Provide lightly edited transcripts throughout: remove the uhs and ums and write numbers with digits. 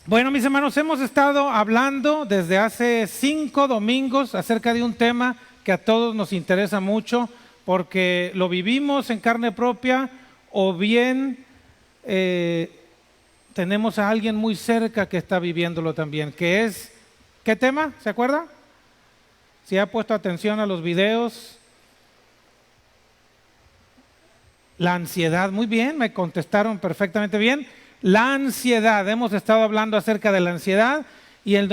Bueno, mis hermanos, hemos estado hablando desde hace 5 domingos acerca de un tema que a todos nos interesa mucho porque lo vivimos en carne propia o bien tenemos a alguien muy cerca que está viviéndolo también, que es, ¿qué tema? ¿Se acuerda? Si ha puesto atención a los videos, la ansiedad, muy bien, me contestaron perfectamente bien. La ansiedad, hemos estado hablando acerca de la ansiedad y el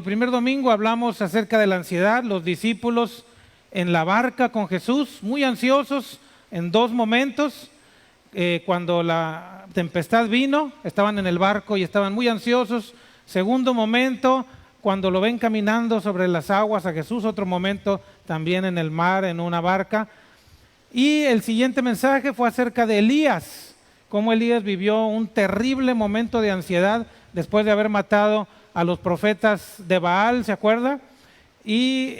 primer domingo hablamos acerca de la ansiedad, los discípulos en la barca con Jesús, muy ansiosos en dos momentos. Cuando la tempestad vino, estaban en el barco y estaban muy ansiosos. Segundo momento, cuando lo ven caminando sobre las aguas a Jesús, otro momento también en el mar, en una barca. Y el siguiente mensaje fue acerca de Elías, cómo Elías vivió un terrible momento de ansiedad después de haber matado a los profetas de Baal, ¿se acuerda? Y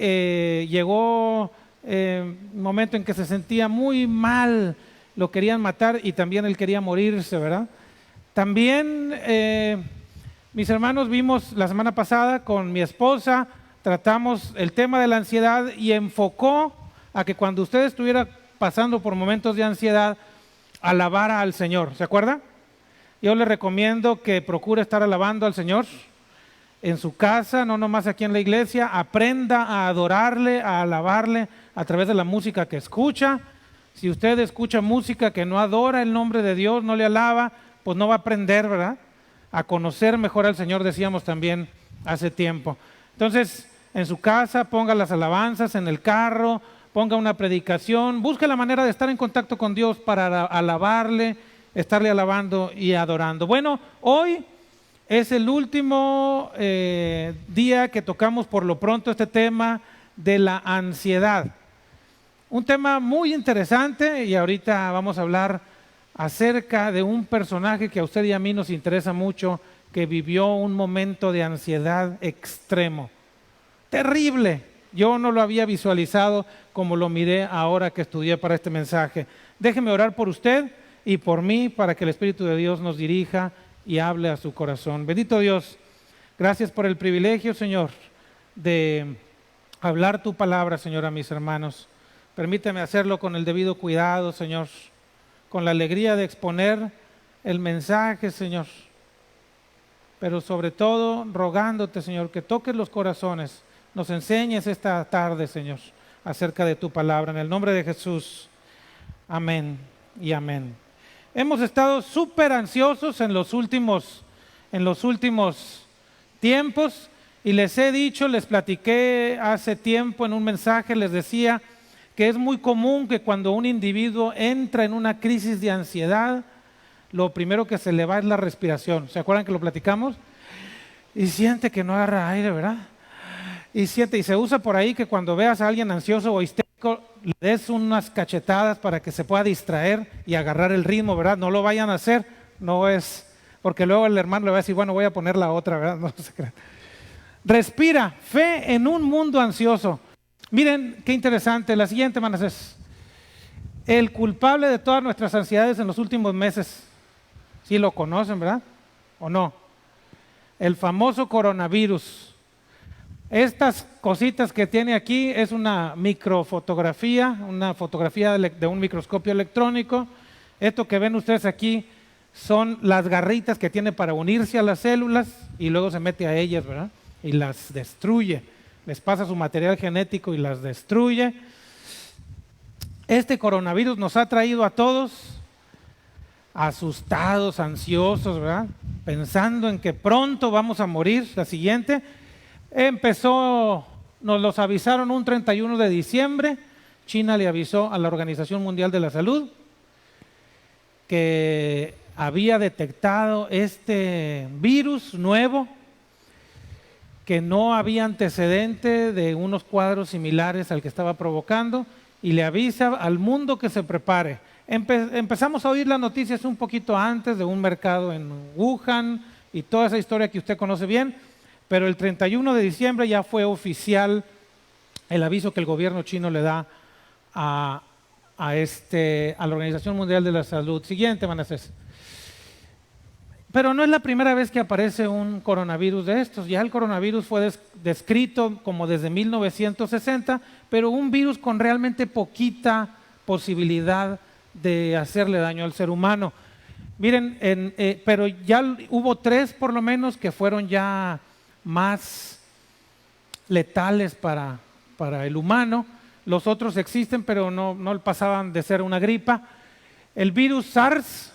llegó un momento en que se sentía muy mal, lo querían matar y también él quería morirse, ¿verdad? También, mis hermanos, vimos la semana pasada con mi esposa, tratamos el tema de la ansiedad y enfocó a que cuando usted estuviera pasando por momentos de ansiedad, alabara al Señor, ¿se acuerda? Yo le recomiendo que procure estar alabando al Señor en su casa, no nomás aquí en la iglesia, aprenda a adorarle, a alabarle a través de la música que escucha. Si usted escucha música que no adora el nombre de Dios, no le alaba, pues no va a aprender, ¿verdad? A conocer mejor al Señor, decíamos también hace tiempo. Entonces, en su casa ponga las alabanzas, en el carro, ponga una predicación, busque la manera de estar en contacto con Dios para alabarle, estarle alabando y adorando. Bueno, hoy es el último día que tocamos por lo pronto este tema de la ansiedad. Un tema muy interesante y ahorita vamos a hablar acerca de un personaje que a usted y a mí nos interesa mucho, que vivió un momento de ansiedad extremo, terrible. Yo no lo había visualizado como lo miré ahora que estudié para este mensaje. Déjeme orar por usted y por mí para que el Espíritu de Dios nos dirija y hable a su corazón. Bendito Dios, gracias por el privilegio, Señor, de hablar tu palabra, Señor, a mis hermanos. Permíteme hacerlo con el debido cuidado, Señor, con la alegría de exponer el mensaje, Señor, pero sobre todo rogándote, Señor, que toques los corazones, nos enseñes esta tarde, Señor, acerca de tu palabra. En el nombre de Jesús, amén y amén. Hemos estado súper ansiosos en los últimos tiempos y les he dicho, les platiqué hace tiempo en un mensaje, les decía que es muy común que cuando un individuo entra en una crisis de ansiedad, lo primero que se le va es la respiración. ¿Se acuerdan que lo platicamos? Y siente que no agarra aire, ¿verdad? Y se usa por ahí que cuando veas a alguien ansioso o histérico, le des unas cachetadas para que se pueda distraer y agarrar el ritmo, ¿verdad? No lo vayan a hacer, no es, porque luego el hermano le va a decir, bueno, voy a poner la otra, ¿verdad? No se crean. Respira, fe en un mundo ansioso. Miren, qué interesante, la siguiente, hermanas, es el culpable de todas nuestras ansiedades en los últimos meses. Sí lo conocen, ¿verdad? ¿O no? El famoso coronavirus. Estas cositas que tiene aquí es una microfotografía, una fotografía de un microscopio electrónico. Esto que ven ustedes aquí son las garritas que tiene para unirse a las células y luego se mete a ellas, ¿verdad? Y las destruye. Les pasa su material genético y las destruye. Este coronavirus nos ha traído a todos asustados, ansiosos, ¿verdad? Pensando en que pronto vamos a morir. La siguiente nos los avisaron un 31 de diciembre. China le avisó a la Organización Mundial de la Salud que había detectado este virus nuevo, que no había antecedente de unos cuadros similares al que estaba provocando, y le avisa al mundo que se prepare. Empezamos a oír las noticias un poquito antes de un mercado en Wuhan y toda esa historia que usted conoce bien, pero el 31 de diciembre ya fue oficial el aviso que el gobierno chino le da a la Organización Mundial de la Salud. Siguiente, Manasés. Pero no es la primera vez que aparece un coronavirus de estos. Ya el coronavirus fue descrito como desde 1960, pero un virus con realmente poquita posibilidad de hacerle daño al ser humano. Miren, pero ya hubo 3 por lo menos que fueron ya más letales para el humano. Los otros existen, pero no pasaban de ser una gripa. El virus SARS,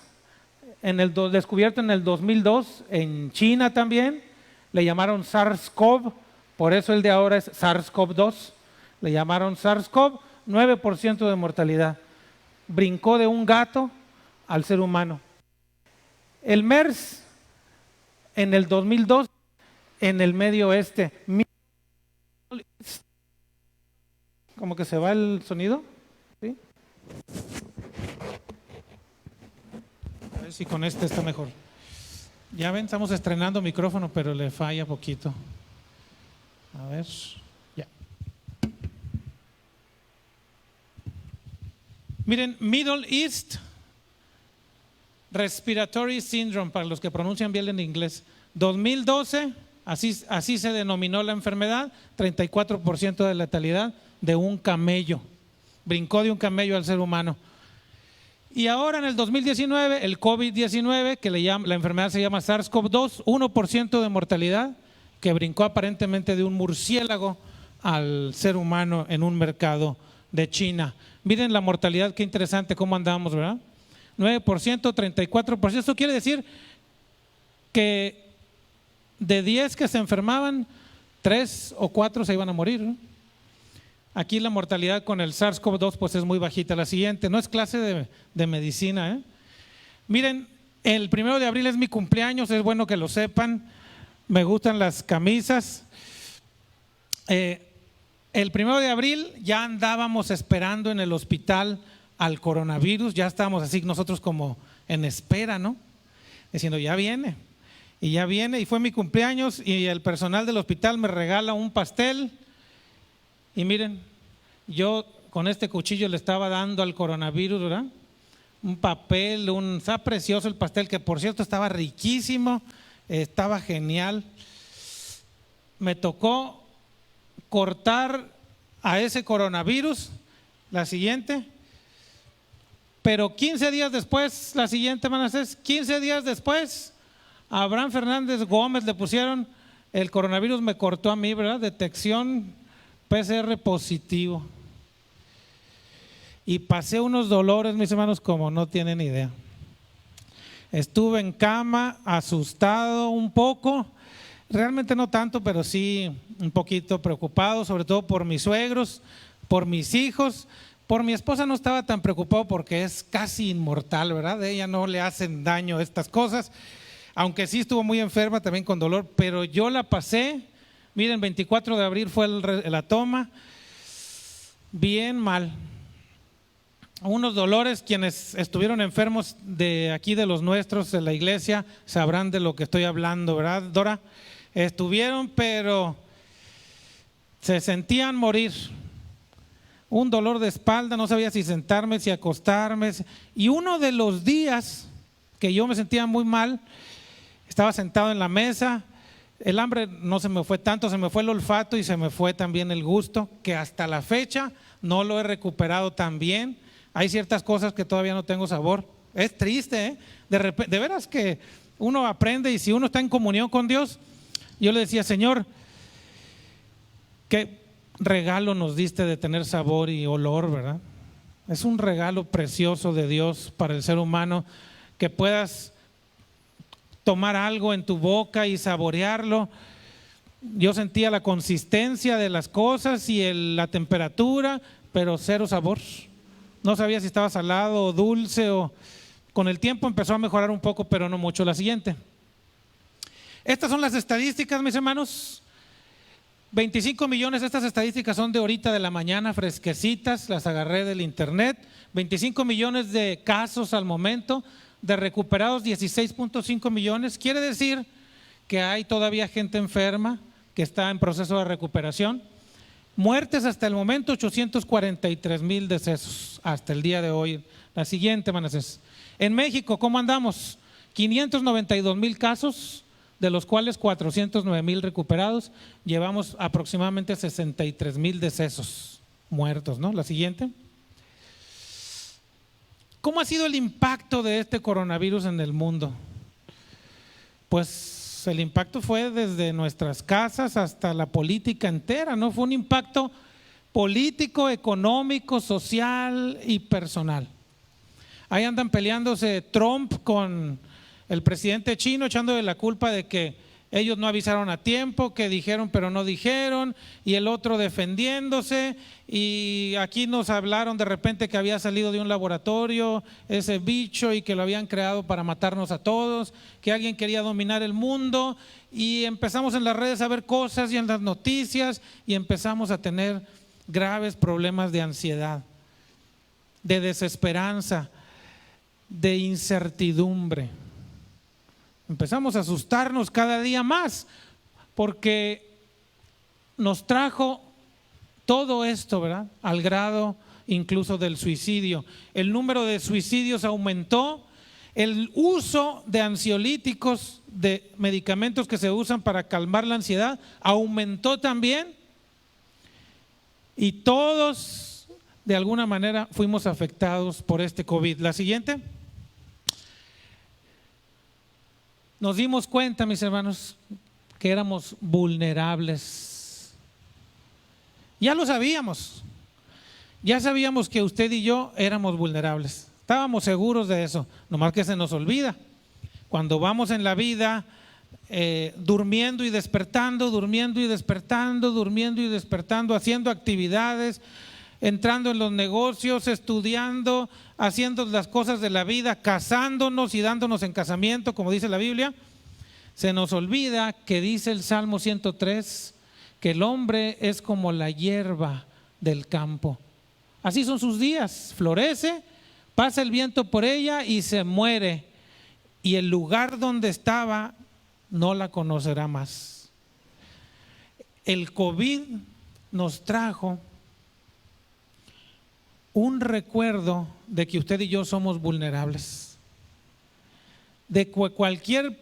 descubierto en el 2002 en China también, le llamaron SARS-CoV, por eso el de ahora es SARS-CoV-2, le llamaron SARS-CoV, 9% de mortalidad. Brincó de un gato al ser humano. El MERS en el 2002 en el Medio Oeste. ¿Cómo que se va el sonido? ¿Sí? A ver si con este está mejor. Ya ven, estamos estrenando micrófono, pero le falla poquito. A ver, ya. Miren, Middle East Respiratory Syndrome, para los que pronuncian bien en inglés. 2012, así se denominó la enfermedad, 34% de letalidad de un camello. Brincó de un camello al ser humano. Y ahora en el 2019, el COVID-19, que la enfermedad se llama SARS-CoV-2, 1% de mortalidad, que brincó aparentemente de un murciélago al ser humano en un mercado de China. Miren la mortalidad, qué interesante cómo andamos, ¿verdad? 9%, 34%. Esto quiere decir que de 10 que se enfermaban, 3 o 4 se iban a morir, ¿no? Aquí la mortalidad con el SARS-CoV-2 pues es muy bajita. La siguiente, no es clase de medicina, ¿eh? Miren, el 1 de abril es mi cumpleaños, es bueno que lo sepan. Me gustan las camisas. El 1 de abril ya andábamos esperando en el hospital al coronavirus, ya estábamos así nosotros como en espera, ¿no? Diciendo, ya viene, y fue mi cumpleaños y el personal del hospital me regala un pastel. Y miren, yo con este cuchillo le estaba dando al coronavirus, ¿verdad? Un papel, está precioso el pastel, que por cierto estaba riquísimo, estaba genial. Me tocó cortar a ese coronavirus, la siguiente, pero 15 días después, la siguiente, van a ser 15 días después, a Abraham Fernández Gómez le pusieron, el coronavirus me cortó a mí, ¿verdad? Detección PCR positivo. Y pasé unos dolores, mis hermanos, como no tienen idea. Estuve en cama, asustado un poco, realmente no tanto, pero sí un poquito preocupado, sobre todo por mis suegros, por mis hijos. Por mi esposa no estaba tan preocupado porque es casi inmortal, ¿verdad? A ella no le hacen daño estas cosas, aunque sí estuvo muy enferma también con dolor, pero yo la pasé. Miren, 24 de abril fue la toma, bien mal. Unos dolores, quienes estuvieron enfermos de aquí de los nuestros, de la iglesia, sabrán de lo que estoy hablando, ¿verdad, Dora? Estuvieron, pero se sentían morir. Un dolor de espalda, no sabía si sentarme, si acostarme. Y uno de los días que yo me sentía muy mal, estaba sentado en la mesa. El hambre no se me fue tanto, se me fue el olfato y se me fue también el gusto, que hasta la fecha no lo he recuperado tan bien. Hay ciertas cosas que todavía no tengo sabor. Es triste, ¿eh? De veras que uno aprende, y si uno está en comunión con Dios, yo le decía, Señor, qué regalo nos diste de tener sabor y olor, ¿verdad? Es un regalo precioso de Dios para el ser humano, que puedas tomar algo en tu boca y saborearlo. Yo sentía la consistencia de las cosas y la temperatura, pero cero sabor. No sabía si estaba salado o dulce, o con el tiempo empezó a mejorar un poco, pero no mucho. La siguiente. Estas son las estadísticas, mis hermanos. 25 millones, estas estadísticas son de ahorita de la mañana, fresquecitas, las agarré del internet. 25 millones de casos al momento, de recuperados 16.5 millones. Quiere decir que hay todavía gente enferma que está en proceso de recuperación. Muertes hasta el momento, 843,000 decesos hasta el día de hoy. La siguiente, Manasés. En México, ¿cómo andamos? 592,000 casos, de los cuales 409,000 recuperados. Llevamos aproximadamente 63,000 decesos muertos, ¿no? La siguiente. ¿Cómo ha sido el impacto de este coronavirus en el mundo? Pues el impacto fue desde nuestras casas hasta la política entera, ¿no? Fue un impacto político, económico, social y personal. Ahí andan peleándose Trump con el presidente chino, echándole la culpa de que ellos no avisaron a tiempo, que dijeron pero no dijeron, y el otro defendiéndose. Y aquí nos hablaron de repente que había salido de un laboratorio ese bicho y que lo habían creado para matarnos a todos, que alguien quería dominar el mundo, y empezamos en las redes a ver cosas y en las noticias y empezamos a tener graves problemas de ansiedad, de desesperanza, de incertidumbre. Empezamos a asustarnos cada día más porque nos trajo todo esto, ¿verdad? Al grado incluso del suicidio. El número de suicidios aumentó, el uso de ansiolíticos, de medicamentos que se usan para calmar la ansiedad, aumentó también, y todos de alguna manera fuimos afectados por este COVID. La siguiente. Nos dimos cuenta, mis hermanos, que éramos vulnerables. Ya lo sabíamos. Ya sabíamos que usted y yo éramos vulnerables. Estábamos seguros de eso, nomás que se nos olvida. Cuando vamos en la vida durmiendo y despertando, durmiendo y despertando, durmiendo y despertando, haciendo actividades, entrando en los negocios, estudiando, haciendo las cosas de la vida, casándonos y dándonos en casamiento, como dice la Biblia, se nos olvida que dice el Salmo 103, que el hombre es como la hierba del campo. Así son sus días, florece, pasa el viento por ella y se muere, y el lugar donde estaba no la conocerá más. El COVID nos trajo un recuerdo de que usted y yo somos vulnerables, de que cualquier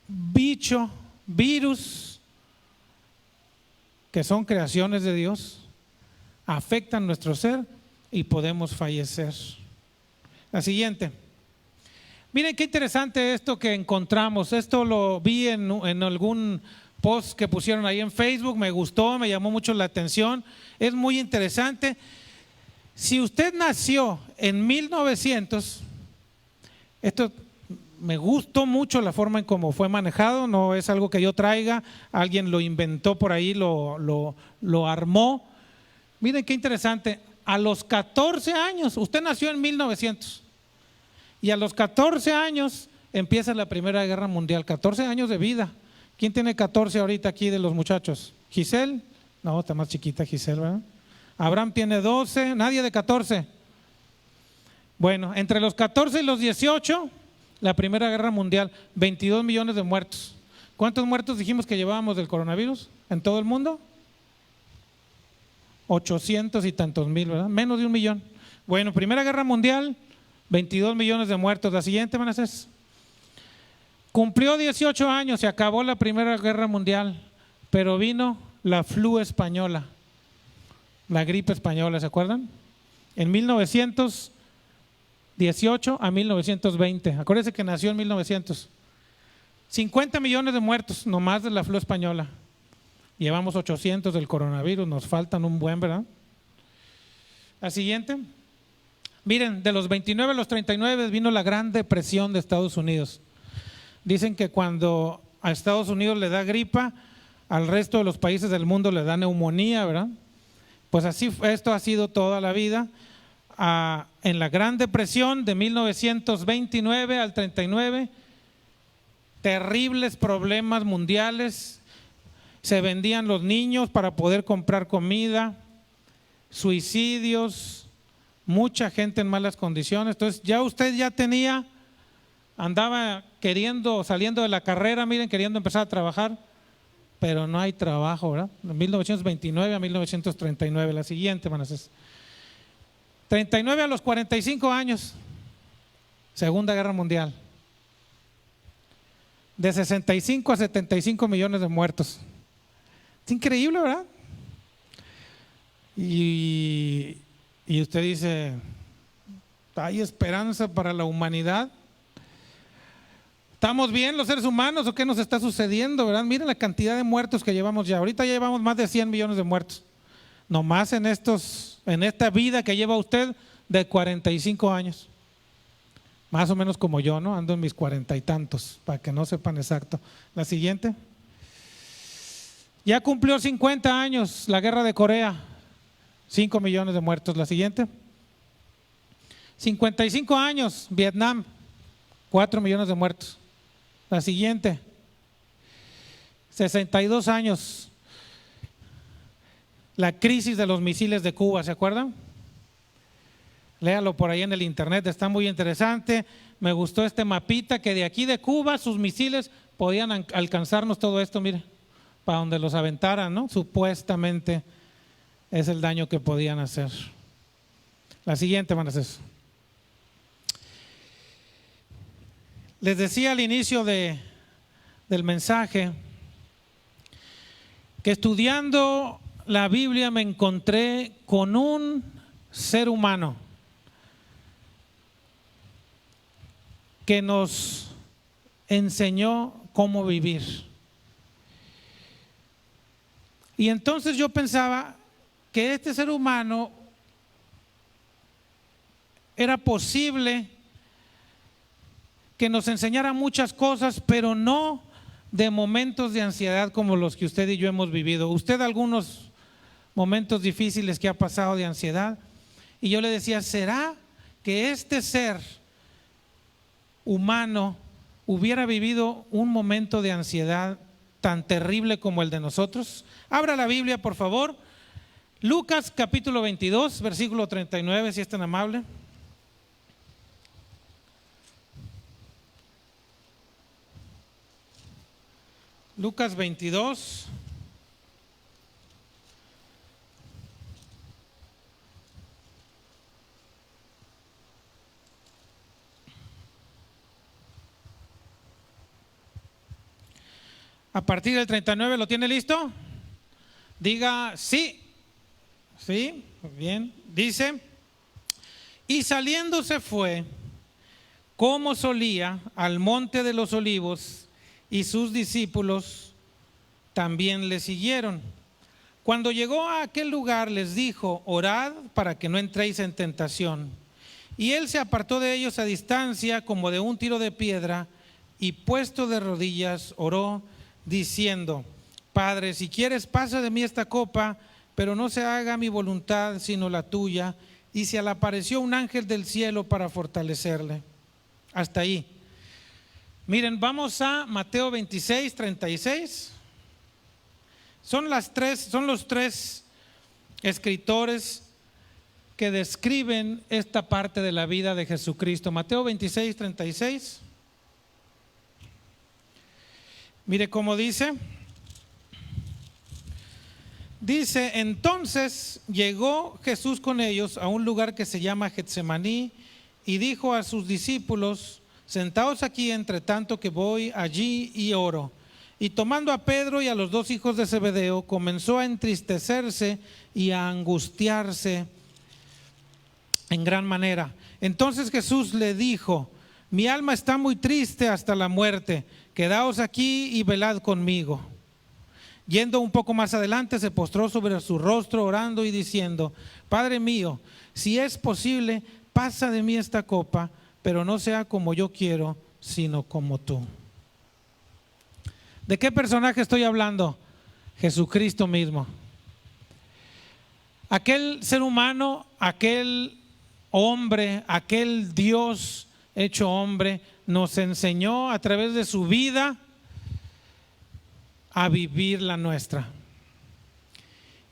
bicho, virus, que son creaciones de Dios, afectan nuestro ser y podemos fallecer. La siguiente. Miren qué interesante esto que encontramos. Esto lo vi en algún post que pusieron ahí en Facebook, me gustó, me llamó mucho la atención, es muy interesante. Si usted nació en 1900, esto me gustó mucho la forma en cómo fue manejado, no es algo que yo traiga, alguien lo inventó por ahí, lo armó. Miren qué interesante, a los 14 años, usted nació en 1900 y a los 14 años empieza la Primera Guerra Mundial, 14 años de vida. ¿Quién tiene 14 ahorita aquí de los muchachos? ¿Giselle? No, está más chiquita Giselle, ¿verdad? Abraham tiene 12, nadie de 14. Bueno, entre los 14 y los 18, la Primera Guerra Mundial, 22 millones de muertos. ¿Cuántos muertos dijimos que llevábamos del coronavirus en todo el mundo? 800 y tantos mil, ¿verdad? Menos de 1 millón. Bueno, Primera Guerra Mundial, 22 millones de muertos. La siguiente, Manasés. Cumplió 18 años, se acabó la Primera Guerra Mundial, pero vino la flu española, la gripe española, ¿se acuerdan? En 1918 a 1920, acuérdense que nació en 1900. 50 millones de muertos nomás de la flu española. Llevamos 800 del coronavirus, nos faltan un buen, ¿verdad? La siguiente. Miren, de los 29 a los 39 vino la Gran Depresión de Estados Unidos. Dicen que cuando a Estados Unidos le da gripa, al resto de los países del mundo le da neumonía, ¿verdad? Pues así, esto ha sido toda la vida. En la Gran Depresión de 1929 al 39, terribles problemas mundiales, se vendían los niños para poder comprar comida, suicidios, mucha gente en malas condiciones. Entonces ya usted ya tenía, andaba saliendo de la carrera, miren, queriendo empezar a trabajar, pero no hay trabajo, ¿verdad? De 1929 a 1939, la siguiente, Manasés. 39 a los 45 años, Segunda Guerra Mundial. de 65 a 75 millones de muertos. Es increíble, ¿verdad? Y usted dice, ¿hay esperanza para la humanidad? ¿Estamos bien los seres humanos o qué nos está sucediendo, verdad? Miren la cantidad de muertos que llevamos ya. Ahorita ya llevamos más de 100 millones de muertos. Nomás en esta vida que lleva usted de 45 años. Más o menos como yo, ¿no? Ando en mis 40 y tantos, para que no sepan exacto. La siguiente. Ya cumplió 50 años la guerra de Corea. 5 millones de muertos. La siguiente. 55 años, Vietnam. 4 millones de muertos. La siguiente. 62 años. La crisis de los misiles de Cuba, ¿se acuerdan? Léalo por ahí en el internet, está muy interesante. Me gustó este mapita que de aquí de Cuba sus misiles podían alcanzarnos todo esto, mire, para donde los aventaran, ¿no? Supuestamente es el daño que podían hacer. La siguiente, van a hacer. Les decía al inicio del mensaje que estudiando la Biblia me encontré con un ser humano que nos enseñó cómo vivir. Y entonces yo pensaba que este ser humano era posible que nos enseñara muchas cosas, pero no de momentos de ansiedad como los que usted y yo hemos vivido. Usted algunos momentos difíciles que ha pasado de ansiedad, y yo le decía, ¿será que este ser humano hubiera vivido un momento de ansiedad tan terrible como el de nosotros? Abra la Biblia, por favor. Lucas capítulo 22, versículo 39, si es tan amable. Lucas 22. A partir del 39, ¿lo tiene listo? Diga sí. Sí, bien. Dice, y saliéndose fue, como solía, al monte de los olivos, y sus discípulos también le siguieron. Cuando llegó a aquel lugar les dijo, orad para que no entréis en tentación. Y él se apartó de ellos a distancia como de un tiro de piedra, y puesto de rodillas oró diciendo, Padre, si quieres pasa de mí esta copa, pero no se haga mi voluntad sino la tuya. Y se le apareció un ángel del cielo para fortalecerle. Hasta ahí. Miren, vamos a Mateo 26, 36. Son los tres escritores que describen esta parte de la vida de Jesucristo. Mateo 26, 36. Mire cómo dice. Dice, entonces llegó Jesús con ellos a un lugar que se llama Getsemaní y dijo a sus discípulos, sentaos aquí entre tanto que voy allí y oro. Y tomando a Pedro y a los dos hijos de Zebedeo, comenzó a entristecerse y a angustiarse en gran manera. Entonces Jesús le dijo, mi alma está muy triste hasta la muerte, quedaos aquí y velad conmigo. Yendo un poco más adelante, se postró sobre su rostro orando y diciendo, Padre mío, si es posible, pasa de mí esta copa, pero no sea como yo quiero, sino como tú. ¿De qué personaje estoy hablando? Jesucristo mismo. Aquel ser humano, aquel hombre, aquel Dios hecho hombre, nos enseñó a través de su vida a vivir la nuestra.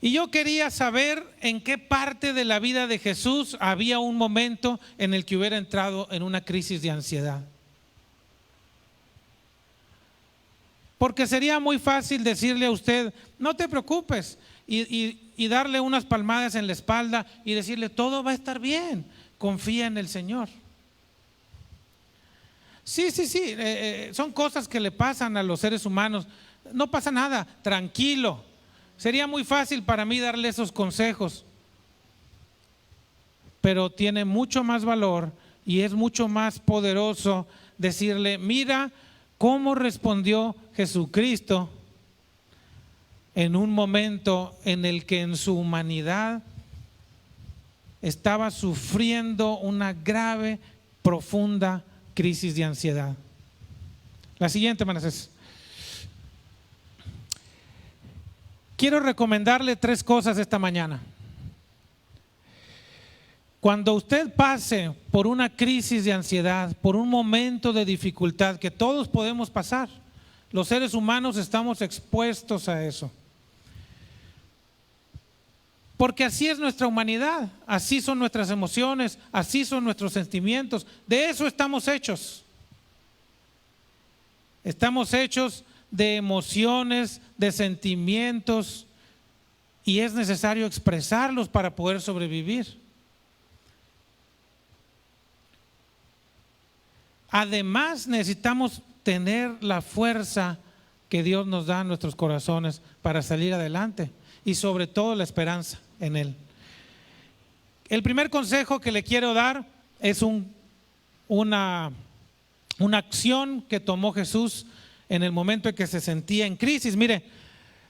Y yo quería saber en qué parte de la vida de Jesús había un momento en el que hubiera entrado en una crisis de ansiedad. Porque sería muy fácil decirle a usted, no te preocupes, y darle unas palmadas en la espalda y decirle, todo va a estar bien, confía en el Señor. Sí, sí, sí, son cosas que le pasan a los seres humanos. No pasa nada, tranquilo. Sería muy fácil para mí darle esos consejos, pero tiene mucho más valor y es mucho más poderoso decirle, mira cómo respondió Jesucristo en un momento en el que en su humanidad estaba sufriendo una grave, profunda crisis de ansiedad. La siguiente, Manasés. Quiero recomendarle 3 cosas esta mañana. Cuando usted pase por una crisis de ansiedad, por un momento de dificultad que todos podemos pasar, los seres humanos estamos expuestos a eso. Porque así es nuestra humanidad, así son nuestras emociones, así son nuestros sentimientos, de eso estamos hechos. Estamos hechos de emociones, de sentimientos, y es necesario expresarlos para poder sobrevivir. Además, necesitamos tener la fuerza que Dios nos da en nuestros corazones para salir adelante y sobre todo la esperanza en Él. El primer consejo que le quiero dar es una acción que tomó Jesús en el momento en que se sentía en crisis. Mire,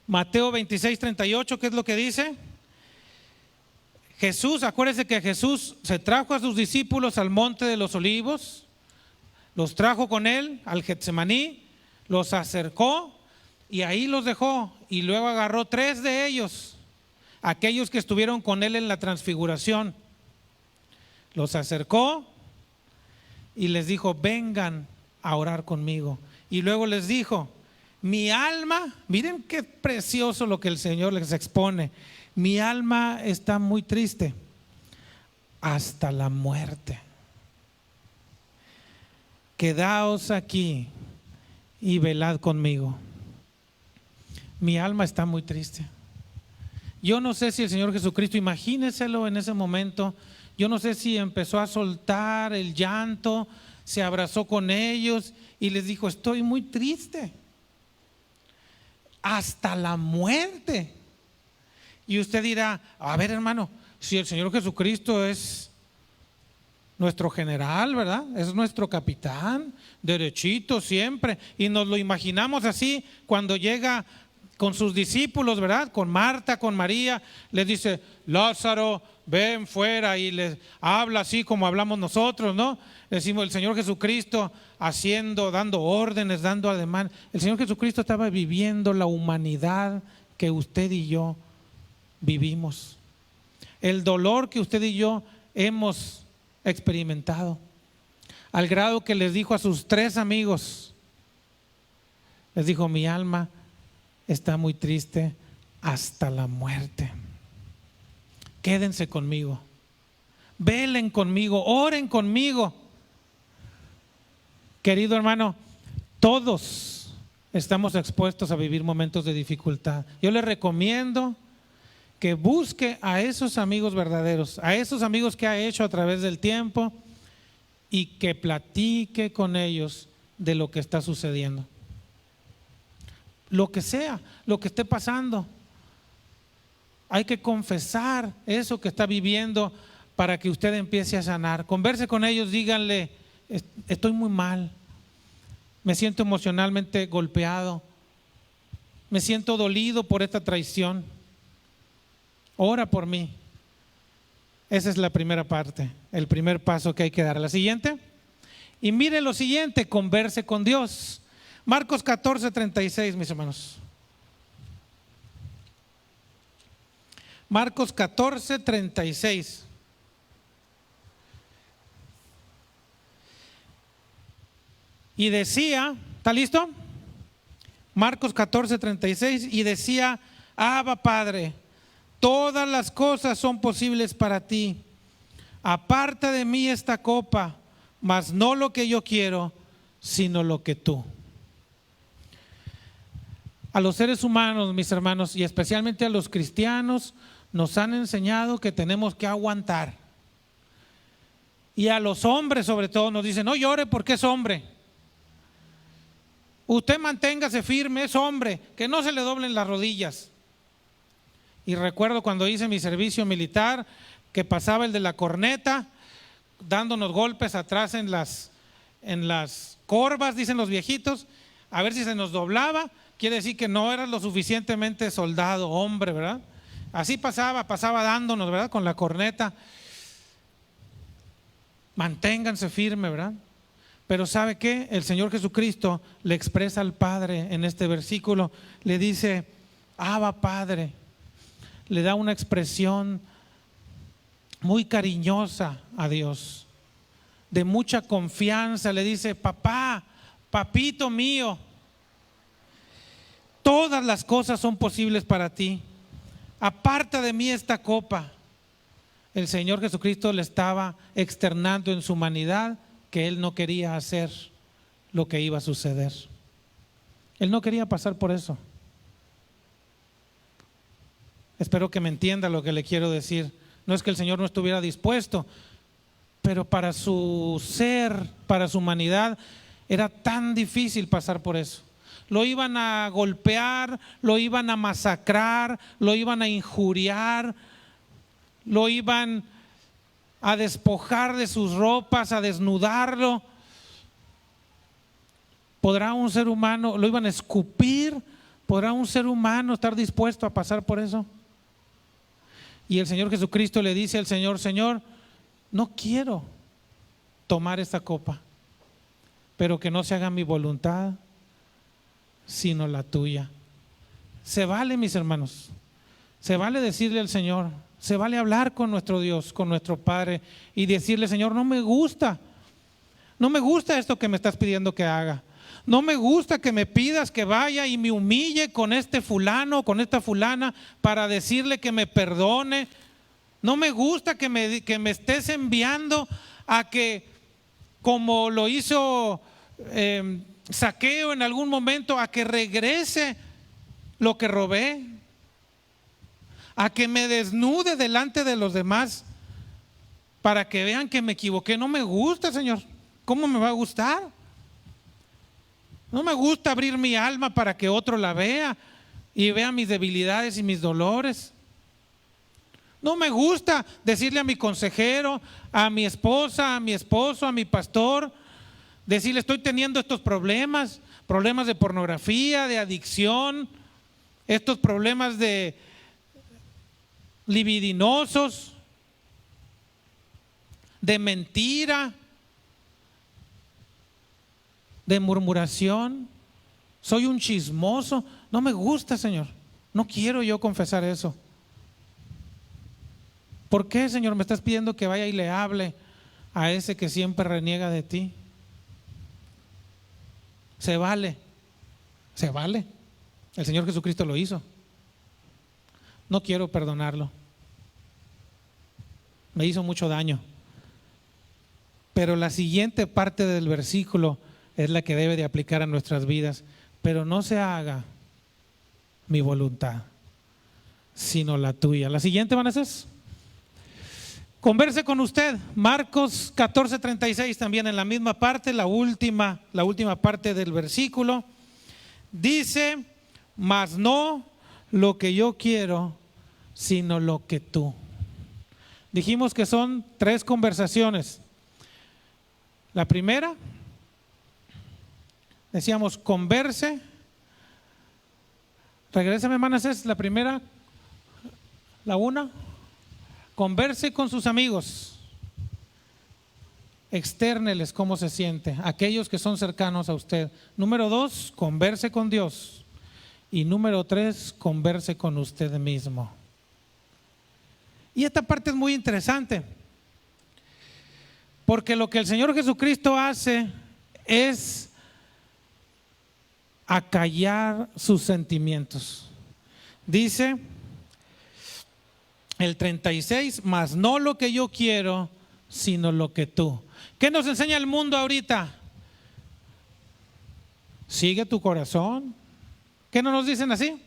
Mateo 26:38, ¿qué es lo que dice? Jesús, acuérdese que Jesús se trajo a sus discípulos al monte de los olivos, los trajo con él al Getsemaní, los acercó y ahí los dejó, y luego agarró 3 de ellos, aquellos que estuvieron con él en la transfiguración, los acercó y les dijo, vengan a orar conmigo. Y luego les dijo, mi alma, miren qué precioso lo que el Señor les expone, mi alma está muy triste hasta la muerte. Quedaos aquí y velad conmigo. Mi alma está muy triste. Yo no sé si el Señor Jesucristo, imagíneselo en ese momento, yo no sé si empezó a soltar el llanto, se abrazó con ellos y les dijo, estoy muy triste hasta la muerte. Y usted dirá, a ver, hermano, si el Señor Jesucristo es nuestro general, ¿verdad? Es nuestro capitán, derechito siempre, y nos lo imaginamos así cuando llega con sus discípulos, ¿verdad? Con Marta, con María, les dice, Lázaro, ven fuera, y les habla así como hablamos nosotros, ¿no? Decimos, el Señor Jesucristo haciendo, dando órdenes, dando ademán. El Señor Jesucristo estaba viviendo la humanidad que usted y yo vivimos, el dolor que usted y yo hemos experimentado, al grado que les dijo a sus 3 amigos, les dijo, mi alma está muy triste hasta la muerte. Quédense conmigo, velen conmigo, oren conmigo. Querido hermano, todos estamos expuestos a vivir momentos de dificultad. Yo le recomiendo que busque a esos amigos verdaderos, a esos amigos que ha hecho a través del tiempo, y que platique con ellos de lo que está sucediendo. Lo que sea, lo que esté pasando. Hay que confesar eso que está viviendo para que usted empiece a sanar. Converse con ellos, díganle, estoy muy mal, me siento emocionalmente golpeado, me siento dolido por esta traición. Ora por mí. Esa es la primera parte, el primer paso que hay que dar. La siguiente, y mire lo siguiente, converse con Dios. Marcos 14:36, mis hermanos. Marcos 14:36. Y decía, ¿está listo? Marcos 14:36, y decía, Abba Padre, todas las cosas son posibles para ti. Aparta de mí esta copa, mas no lo que yo quiero, sino lo que tú. A los seres humanos, mis hermanos, y especialmente a los cristianos, nos han enseñado que tenemos que aguantar. Y a los hombres sobre todo nos dicen, no llore porque es hombre. Usted manténgase firme, es hombre, que no se le doblen las rodillas. Y recuerdo cuando hice mi servicio militar, que pasaba el de la corneta, dándonos golpes atrás en las corvas, dicen los viejitos, a ver si se nos doblaba. Quiere decir que no eras lo suficientemente soldado, hombre, ¿verdad? Así pasaba dándonos, ¿verdad? Con la corneta. Manténganse firme, ¿verdad? Pero ¿sabe qué? El Señor Jesucristo le expresa al Padre en este versículo, le dice, Abba Padre, le da una expresión muy cariñosa a Dios, de mucha confianza, le dice, papá, papito mío, todas las cosas son posibles para ti, aparta de mí esta copa. El Señor Jesucristo le estaba externando en su humanidad que Él no quería hacer lo que iba a suceder. Él no quería pasar por eso. Espero que me entienda lo que le quiero decir. No es que el Señor no estuviera dispuesto, pero para su ser, para su humanidad, era tan difícil pasar por eso. Lo iban a golpear, lo iban a masacrar, lo iban a injuriar, lo iban a despojar de sus ropas, a desnudarlo. ¿Podrá un ser humano, lo iban a escupir? ¿Podrá un ser humano estar dispuesto a pasar por eso? Y el Señor Jesucristo le dice al Señor, Señor, no quiero tomar esta copa, pero que no se haga mi voluntad, sino la tuya. Se vale, mis hermanos, se vale decirle al Señor, se vale hablar con nuestro Dios, con nuestro Padre y decirle, Señor, no me gusta esto que me estás pidiendo que haga. No me gusta que me pidas que vaya y me humille con este fulano, con esta fulana, para decirle que me perdone. No me gusta que me estés enviando a que, como lo hizo Zaqueo en algún momento, a que regrese lo que robé, a que me desnude delante de los demás para que vean que me equivoqué. No me gusta, Señor. ¿Cómo me va a gustar? No me gusta abrir mi alma para que otro la vea y vea mis debilidades y mis dolores. No me gusta decirle a mi consejero, a mi esposa, a mi esposo, a mi pastor, decirle estoy teniendo estos problemas de pornografía, de adicción, estos problemas de libidinosos, de mentira, de murmuración, soy un chismoso. No me gusta, Señor, no quiero yo confesar eso. ¿Por qué, Señor, me estás pidiendo que vaya y le hable a ese que siempre reniega de ti? Se vale, se vale. El Señor Jesucristo lo hizo. No quiero perdonarlo, me hizo mucho daño. Pero la siguiente parte del versículo es la que debe de aplicar a nuestras vidas. Pero no se haga mi voluntad, sino la tuya. La siguiente, Manasés. Converse con usted. Marcos 14:36, también en la misma parte, la última parte del versículo. Dice, mas no lo que yo quiero, sino lo que tú. Dijimos que son 3 conversaciones. La primera, decíamos, converse. Regrésame, Manasés, la primera, la una. Converse con sus amigos. Extérneles cómo se siente, aquellos que son cercanos a usted. Número 2, converse con Dios. Y número 3, converse con usted mismo. Y esta parte es muy interesante, porque lo que el Señor Jesucristo hace es acallar sus sentimientos. Dice el 36, mas no lo que yo quiero, sino lo que tú. ¿Qué nos enseña el mundo ahorita? Sigue tu corazón. ¿Qué no nos dicen así?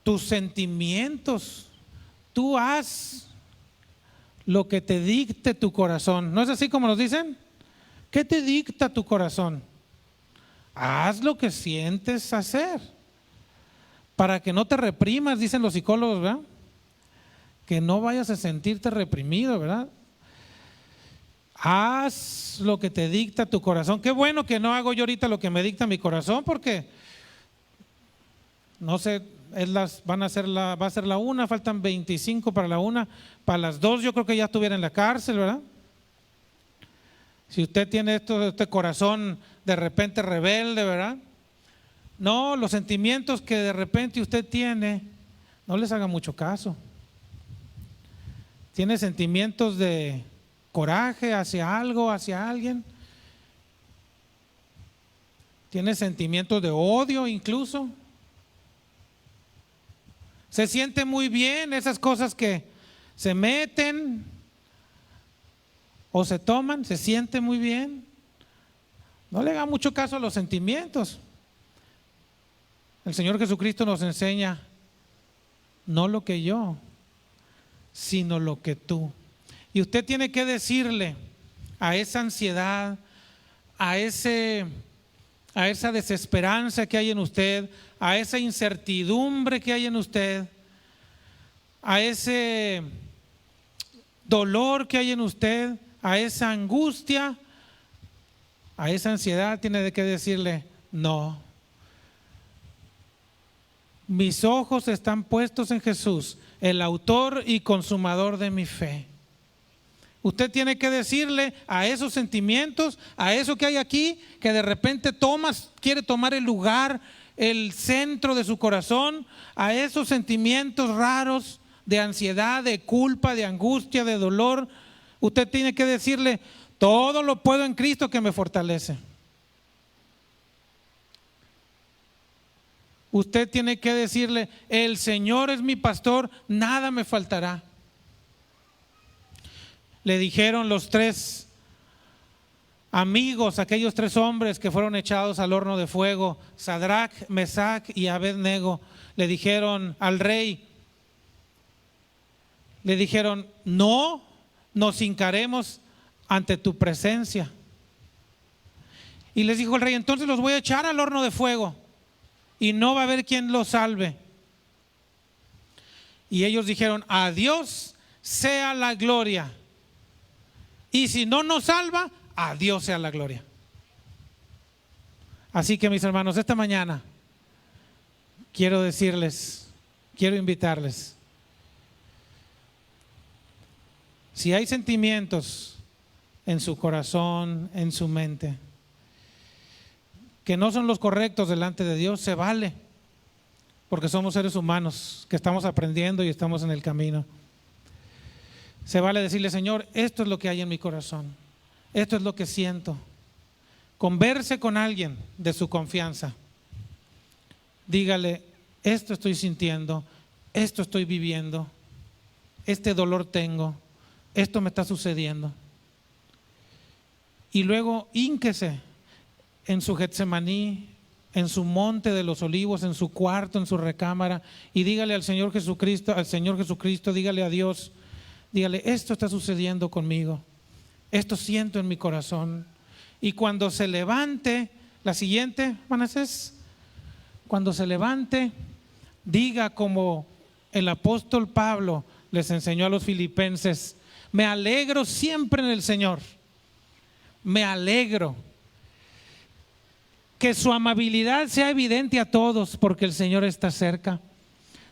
Tus sentimientos. Tú haz lo que te dicte tu corazón. ¿No es así como nos dicen? ¿Qué te dicta tu corazón? haz lo que sientes hacer, para que no te reprimas, dicen los psicólogos, ¿verdad? Que no vayas a sentirte reprimido, ¿verdad? Haz lo que te dicta tu corazón. Qué bueno que no hago yo ahorita lo que me dicta mi corazón, porque no sé, va a ser la 1, faltan 25 para la 1, para las 2 yo creo que ya estuviera en la cárcel, ¿verdad? Si usted tiene este corazón de repente rebelde, ¿verdad? No, los sentimientos que de repente usted tiene, no les haga mucho caso. Tiene sentimientos de coraje hacia algo, hacia alguien. Tiene sentimientos de odio incluso. Se siente muy bien esas cosas que se meten o se toman, se siente muy bien. No le haga mucho caso a los sentimientos. El Señor Jesucristo nos enseña, no lo que yo, sino lo que tú. Y usted tiene que decirle a esa ansiedad, a esa desesperanza que hay en usted, a esa incertidumbre que hay en usted, a ese dolor que hay en usted, a esa angustia, a esa ansiedad, tiene que decirle, no. Mis ojos están puestos en Jesús, el autor y consumador de mi fe. Usted tiene que decirle a esos sentimientos, a eso que hay aquí, que de repente quiere tomar el lugar, el centro de su corazón, a esos sentimientos raros de ansiedad, de culpa, de angustia, de dolor. Usted tiene que decirle, todo lo puedo en Cristo que me fortalece. Usted tiene que decirle, el Señor es mi pastor, nada me faltará. Le dijeron los 3 amigos, aquellos 3 hombres que fueron echados al horno de fuego, Sadrach, Mesach y Abednego, le dijeron al rey, le dijeron, no nos hincaremos ante tu presencia. Y les dijo el rey, entonces los voy a echar al horno de fuego y no va a haber quien los salve. Y ellos dijeron, a Dios sea la gloria. Y si no nos salva, a Dios sea la gloria. Así que mis hermanos, esta mañana quiero invitarles, si hay sentimientos en su corazón, en su mente, que no son los correctos delante de Dios, se vale, porque somos seres humanos que estamos aprendiendo y estamos en el camino. Se vale decirle, Señor, esto es lo que hay en mi corazón, esto es lo que siento. Converse con alguien de su confianza. Dígale, esto estoy sintiendo, esto estoy viviendo, este dolor tengo, esto me está sucediendo. Y luego hínquese en su Getsemaní, en su monte de los olivos, en su cuarto, en su recámara, y dígale al Señor Jesucristo, dígale a Dios, dígale, esto está sucediendo conmigo, esto siento en mi corazón. Y cuando se levante, la siguiente, Manasés, cuando se levante, diga como el apóstol Pablo les enseñó a los filipenses, me alegro siempre en el Señor, me alegro. Que su amabilidad sea evidente a todos, porque el Señor está cerca.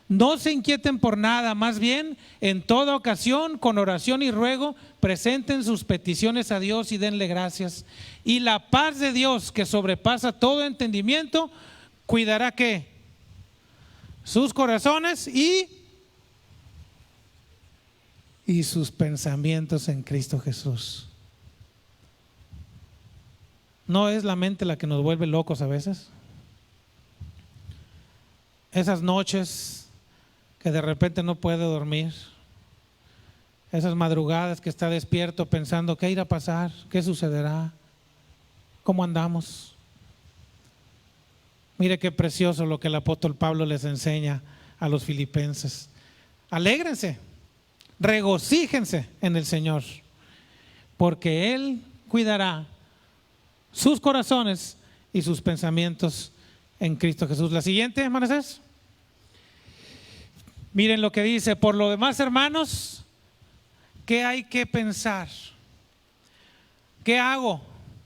No se inquieten por nada, más bien en toda ocasión, con oración y ruego, presenten sus peticiones a Dios y denle gracias. Y la paz de Dios, que sobrepasa todo entendimiento, cuidará ¿qué? Sus corazones y sus pensamientos en Cristo Jesús. ¿No es la mente la que nos vuelve locos a veces? Esas noches que de repente no puede dormir, esas madrugadas que está despierto pensando qué irá a pasar, qué sucederá, cómo andamos. Mire qué precioso lo que el apóstol Pablo les enseña a los filipenses. Alégrense, regocíjense en el Señor, porque Él cuidará sus corazones y sus pensamientos en Cristo Jesús. La siguiente, hermanos. Miren lo que dice: por lo demás, hermanos, ¿qué hay que pensar? ¿Qué hago?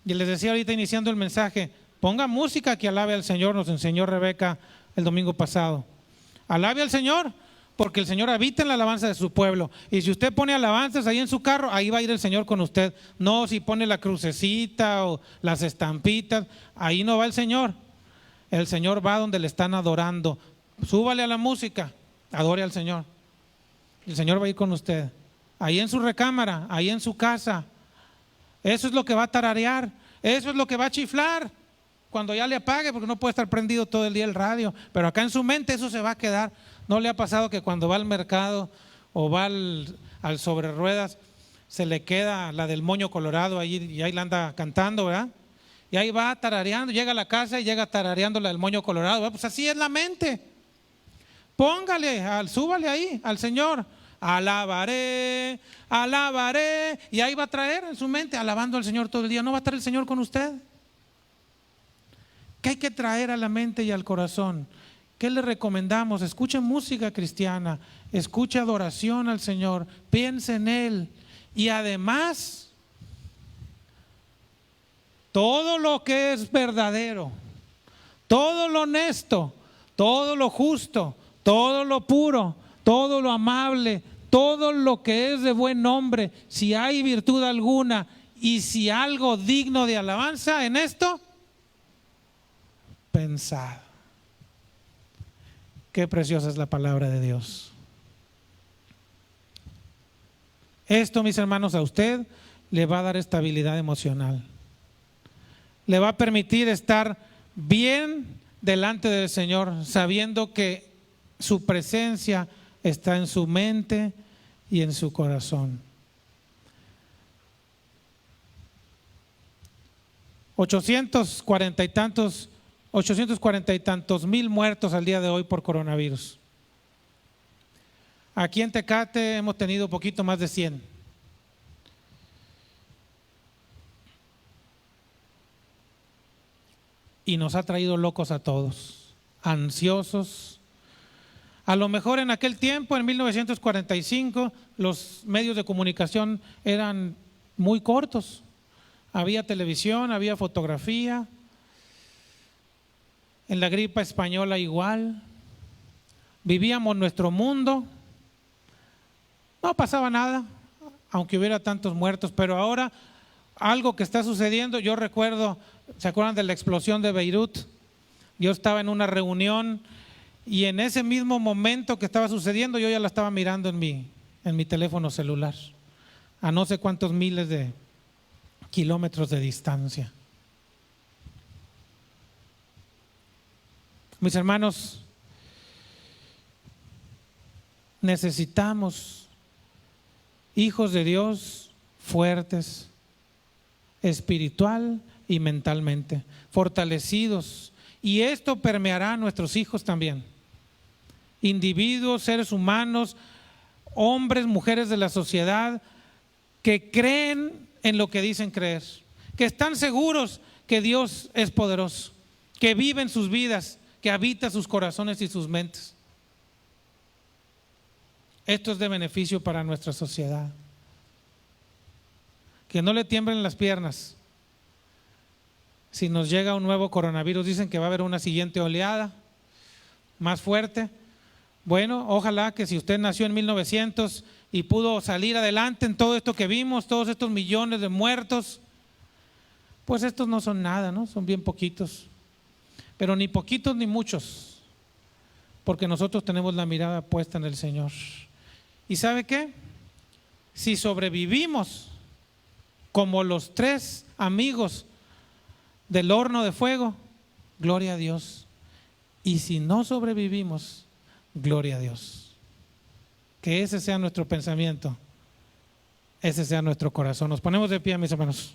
Y les decía ahorita iniciando el mensaje, ponga música que alabe al Señor, nos enseñó Rebeca el domingo pasado. Alabe al Señor, porque el Señor habita en la alabanza de su pueblo. Y si usted pone alabanzas ahí en su carro, ahí va a ir el Señor con usted. No si pone la crucecita o las estampitas, ahí no va el Señor. El Señor va donde le están adorando. Súbale a la música, adore al Señor. El Señor va a ir con usted. Ahí en su recámara, ahí en su casa. Eso es lo que va a tararear, eso es lo que va a chiflar cuando ya le apague, porque no puede estar prendido todo el día el radio, pero acá en su mente eso se va a quedar. ¿No le ha pasado que cuando va al mercado o va al sobre ruedas se le queda la del moño colorado ahí y ahí la anda cantando, ¿verdad? Y ahí va tarareando, llega a la casa y llega tarareando la del moño colorado, ¿verdad? Pues así es la mente. Póngale, súbale ahí al Señor. Alabaré, alabaré, y ahí va a traer en su mente alabando al Señor todo el día. ¿No va a estar el Señor con usted? ¿Qué hay que traer a la mente y al corazón? ¿Qué le recomendamos? Escuche música cristiana, escuche adoración al Señor, piense en Él, y además todo lo que es verdadero, todo lo honesto, todo lo justo, todo lo puro, todo lo amable, todo lo que es de buen nombre, si hay virtud alguna y si algo digno de alabanza, en esto pensad. Qué preciosa es la palabra de Dios. Esto, mis hermanos, a usted le va a dar estabilidad emocional. Le va a permitir estar bien delante del Señor, sabiendo que su presencia está en su mente y en su corazón. 840 y tantos mil muertos al día de hoy por coronavirus. Aquí en Tecate hemos tenido poquito más de 100. Y nos ha traído locos a todos, ansiosos. A lo mejor en aquel tiempo, en 1945, los medios de comunicación eran muy cortos. Había televisión, había fotografía. En la gripa española igual. Vivíamos nuestro mundo. No pasaba nada, aunque hubiera tantos muertos. Pero ahora algo que está sucediendo, yo recuerdo, ¿se acuerdan de la explosión de Beirut? Yo estaba en una reunión y en ese mismo momento que estaba sucediendo, yo ya la estaba mirando en mi teléfono celular, a no sé cuántos miles de kilómetros de distancia. Mis hermanos, necesitamos hijos de Dios fuertes, espiritual y mentalmente, fortalecidos. Y esto permeará a nuestros hijos también. Individuos, seres humanos, hombres, mujeres de la sociedad que creen en lo que dicen creer, que están seguros que Dios es poderoso, que viven sus vidas, que habita sus corazones y sus mentes. Esto es de beneficio para nuestra sociedad. Que no le tiemblen las piernas si nos llega un nuevo coronavirus. Dicen que va a haber una siguiente oleada más fuerte. Bueno, ojalá que si usted nació en 1900 y pudo salir adelante en todo esto que vimos, todos estos millones de muertos, pues estos no son nada, ¿no? Son bien poquitos, pero ni poquitos ni muchos, porque nosotros tenemos la mirada puesta en el Señor. ¿Y sabe qué? Si sobrevivimos como los 3 amigos del horno de fuego, gloria a Dios. Y si no sobrevivimos, gloria a Dios. Que ese sea nuestro pensamiento, ese sea nuestro corazón. Nos ponemos de pie, mis hermanos.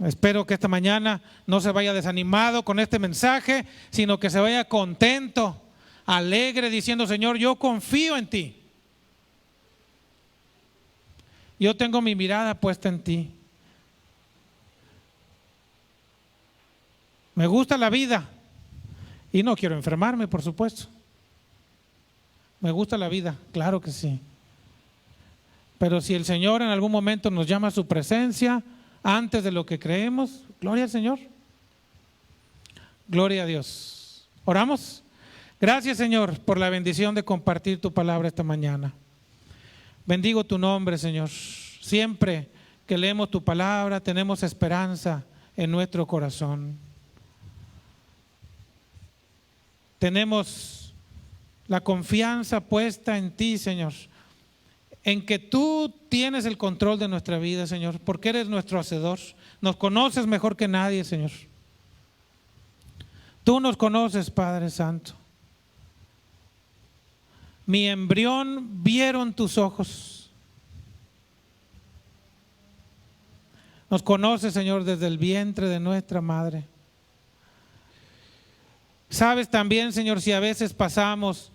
Espero que esta mañana no se vaya desanimado con este mensaje, sino que se vaya contento, alegre, diciendo: Señor, yo confío en ti. Yo tengo mi mirada puesta en ti. Me gusta la vida y no quiero enfermarme, por supuesto. Me gusta la vida, claro que sí. Pero si el Señor en algún momento nos llama a su presencia antes de lo que creemos, gloria al Señor. Gloria a Dios. ¿Oramos? Gracias, Señor, por la bendición de compartir tu palabra esta mañana. Bendigo tu nombre, Señor. Siempre que leemos tu palabra tenemos esperanza en nuestro corazón. Tenemos la confianza puesta en ti, Señor, en que tú tienes el control de nuestra vida, Señor, porque eres nuestro hacedor. Nos conoces mejor que nadie, Señor. Tú nos conoces, Padre Santo. Mi embrión vieron tus ojos. Nos conoces, Señor, desde el vientre de nuestra madre. Sabes también, Señor, si a veces pasamos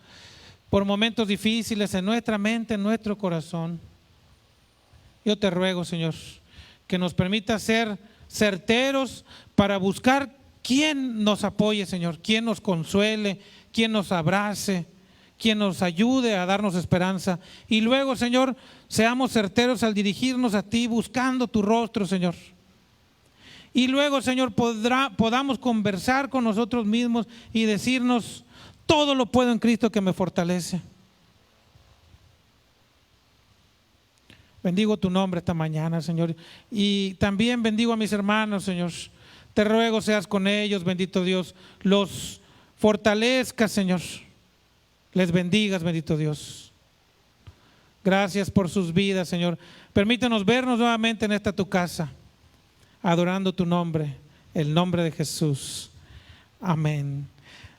por momentos difíciles en nuestra mente, en nuestro corazón. Yo te ruego, Señor, que nos permita ser certeros para buscar quién nos apoye, Señor, quién nos consuele, quién nos abrace, quién nos ayude a darnos esperanza. Y luego, Señor, seamos certeros al dirigirnos a ti buscando tu rostro, Señor. Y luego, Señor, podamos conversar con nosotros mismos y decirnos: todo lo puedo en Cristo que me fortalece. Bendigo tu nombre esta mañana, Señor. Y también bendigo a mis hermanos, Señor. Te ruego seas con ellos, bendito Dios. Los fortalezcas, Señor. Les bendigas, bendito Dios. Gracias por sus vidas, Señor. Permítanos vernos nuevamente en esta tu casa, adorando tu nombre, el nombre de Jesús. Amén.